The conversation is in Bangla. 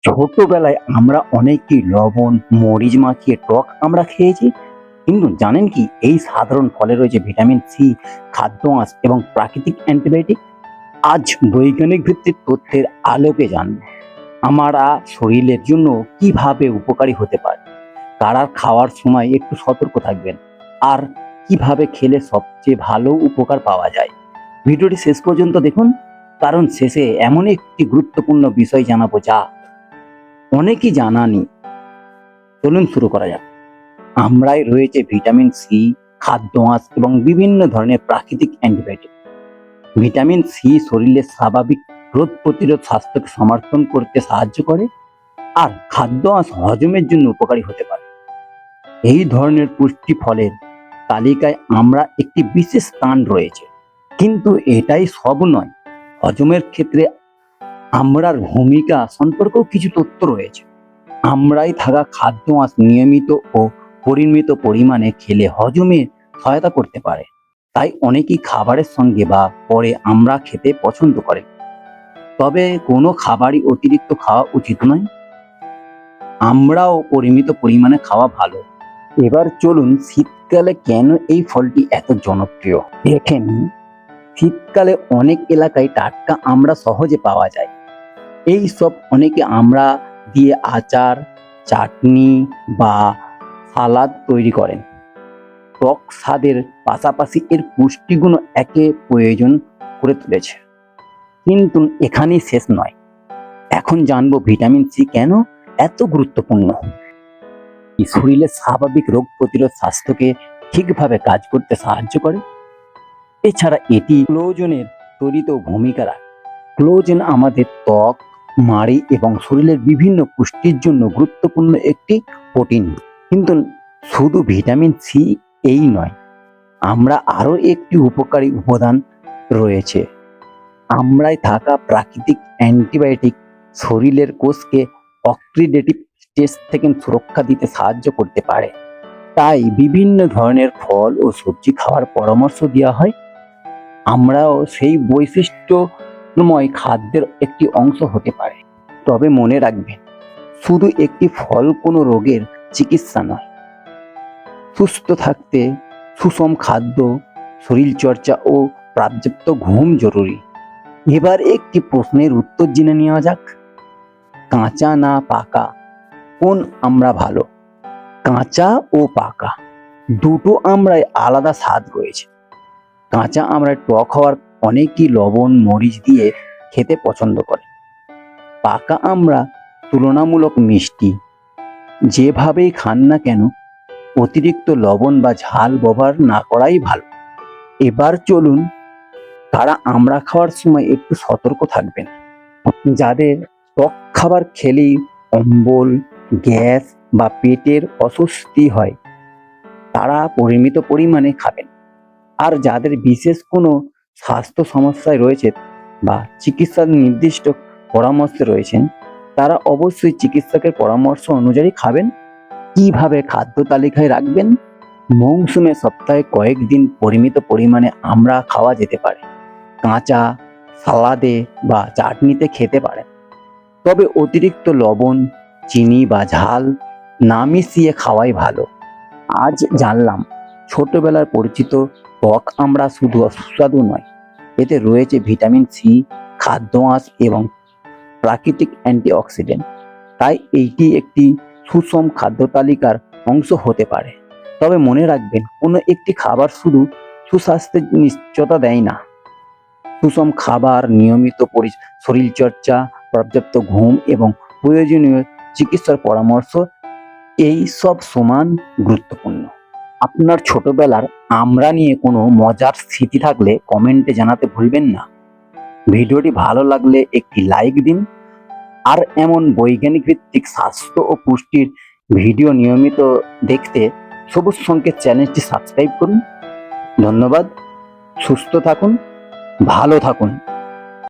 ছোটবেলায় আমরা অনেকেই লবণ মরিচ মাখিয়ে টক আমরা খেয়েছি, কিন্তু জানেন কি এই সাধারণ ফলে রয়েছে ভিটামিন সি, খাদ্য আঁশ এবং প্রাকৃতিক অ্যান্টিবায়োটিক। আজ বৈজ্ঞানিক ভিত্তিক তথ্যের আলোকে জানব আমরা শরীরের জন্য কিভাবে উপকারী হতে পারে, কারা খাওয়ার সময় একটু সতর্ক থাকবেন, আর কিভাবে খেলে সবচেয়ে ভালো উপকার পাওয়া যায়। ভিডিওটি শেষ পর্যন্ত দেখুন, কারণ শেষে এমন একটি গুরুত্বপূর্ণ বিষয় জানাবো যা অনেকেই জানানি। চলুন শুরু করা যাক। আমরাই রয়েছে ভিটামিন সি, খাদ্য আঁশ এবং বিভিন্ন ধরনের প্রাকৃতিক অ্যান্টিবায়োটিক। ভিটামিন সি শরীরের স্বাভাবিক রোগ প্রতিরোধ স্বাস্থ্যকে সমর্থন করতে সাহায্য করে, আর খাদ্য আঁশ হজমের জন্য উপকারী হতে পারে। এই ধরনের পুষ্টি ফলের তালিকায় আমরা একটি বিশেষ স্থান রয়েছে, কিন্তু এটাই সব নয়। হজমের ক্ষেত্রে আমরার ভূমিকা সম্পর্কেও কিছু তথ্য রয়েছে। আমরাই থাকা খাদ্য আঁশ নিয়মিত ও পরিমিত পরিমাণে খেলে হজমে সহায়তা করতে পারে। তাই অনেকেই খাবারের সঙ্গে বা পরে আমরা খেতে পছন্দ করে। তবে কোনো খাবারই অতিরিক্ত খাওয়া উচিত নয়। আমরাও পরিমিত পরিমাণে খাওয়া ভালো। এবার চলুন শীতকালে কেন এই ফলটি এত জনপ্রিয় দেখেন। শীতকালে অনেক এলাকায় টাটকা আমড়া সহজে পাওয়া যায়। এই সব অনেকে আমরা দিয়ে আচার, চাটনি বা সালাদ তৈরি করেন। টক স্বাদের পাশাপাশি এর পুষ্টিগুণ একে প্রয়োজন করে তুলেছে। কিন্তু এখানেই শেষ নয়। এখন জানবো ভিটামিন সি কেন এত গুরুত্বপূর্ণ। শরীরের স্বাভাবিক রোগ প্রতিরোধ স্বাস্থ্যকে ঠিকভাবে কাজ করতে সাহায্য করে। এছাড়া এটি কোলাজেনের তৈরিতেও ভূমিকা রাখে। কোলাজেন আমাদের ত্বক, মাড়ি এবং শরীরের বিভিন্ন পুষ্টির জন্য গুরুত্বপূর্ণ একটি প্রোটিন। কিন্তু শুধু ভিটামিন সি এই নয়, আমরা আরও একটি উপকারী উপাদান রয়েছে। আমরাই থাকা প্রাকৃতিক অ্যান্টিবায়োটিক শরীরের কোষকে অক্সিডেটিভ স্ট্রেস থেকে সুরক্ষা দিতে সাহায্য করতে পারে। তাই বিভিন্ন ধরনের ফল ও সবজি খাওয়ার পরামর্শ দেওয়া হয়। আমরাও সেই বৈশিষ্ট্যময় খাদ্যের একটি অংশ হতে পারে। তবে মনে রাখবেন, শুধু একটি ফল কোনো রোগের চিকিৎসা নয়। সুস্থ থাকতে সুষম খাদ্য, শরীরচর্চা ও পর্যাপ্ত ঘুম জরুরি। এবার একটি প্রশ্নের উত্তর জেনে নেওয়া যাক। কাঁচা না পাকা কোন আমড়া ভালো? কাঁচা ও পাকা দুটো আমড়ায় আলাদা স্বাদ রয়েছে। কাঁচা আমড়ায় টক হওয়ার অনেকেই লবণ মরিচ দিয়ে খেতে পছন্দ করে। পাকা আমড়া তুলনামূলক মিষ্টি। যেভাবেই খান না কেন, অতিরিক্ত লবণ বা ঝাল ব্যবহার না করাই ভালো। এবার চলুন তারা আমড়া খাওয়ার সময় একটু সতর্ক থাকবেন। যাদের টক খাবার খেলেই অম্বল, গ্যাস বা পেটের অস্বস্তি হয়, তারা পরিমিত পরিমাণে খাবেন। আর যাদের বিশেষ কোনো স্বাস্থ্য সমস্যায় রয়েছে বা চিকিৎসার নির্দিষ্ট পরামর্শে রয়েছেন, তারা অবশ্যই চিকিৎসকের পরামর্শ অনুযায়ী খাবেন। কিভাবে খাদ্য তালিকায় রাখবেন? মৌসুমে সপ্তাহে কয়েকদিন পরিমিত পরিমাণে আমড়া খাওয়া যেতে পারে। কাঁচা, সালাদে বা চাটনিতে খেতে পারেন। তবে অতিরিক্ত লবণ, চিনি বা ঝাল না মিশিয়ে খাওয়াই ভালো। আজ জানলাম ছোটবেলার পরিচিত টক আমড়া শুধু সুস্বাদু নয়, এতে রয়েছে ভিটামিন সি, খাদ্য আঁশ এবং প্রাকৃতিক অ্যান্টিঅক্সিডেন্ট। তাই এইটি একটি সুষম খাদ্য তালিকার অংশ হতে পারে। তবে মনে রাখবেন, কোনো একটি খাবার শুধু সুস্বাস্থ্যের নিশ্চয়তা দেয় না। সুষম খাবার, নিয়মিত শরীরচর্চা, পর্যাপ্ত ঘুম এবং প্রয়োজনীয় চিকিৎসার পরামর্শ এই সব সমান গুরুত্বপূর্ণ। আপনার ছোটবেলার আমড়া নিয়ে কোনো মজার স্মৃতি থাকলে কমেন্টে জানাতে ভুলবেন না। ভিডিওটি ভালো লাগলে একটি লাইক দিন। আর এমন বৈজ্ঞানিক ভিত্তিক স্বাস্থ্য ও পুষ্টির ভিডিও নিয়মিত দেখতে সবুজ সংকেত চ্যানেলটি সাবস্ক্রাইব করুন। ধন্যবাদ। সুস্থ থাকুন, ভালো থাকুন।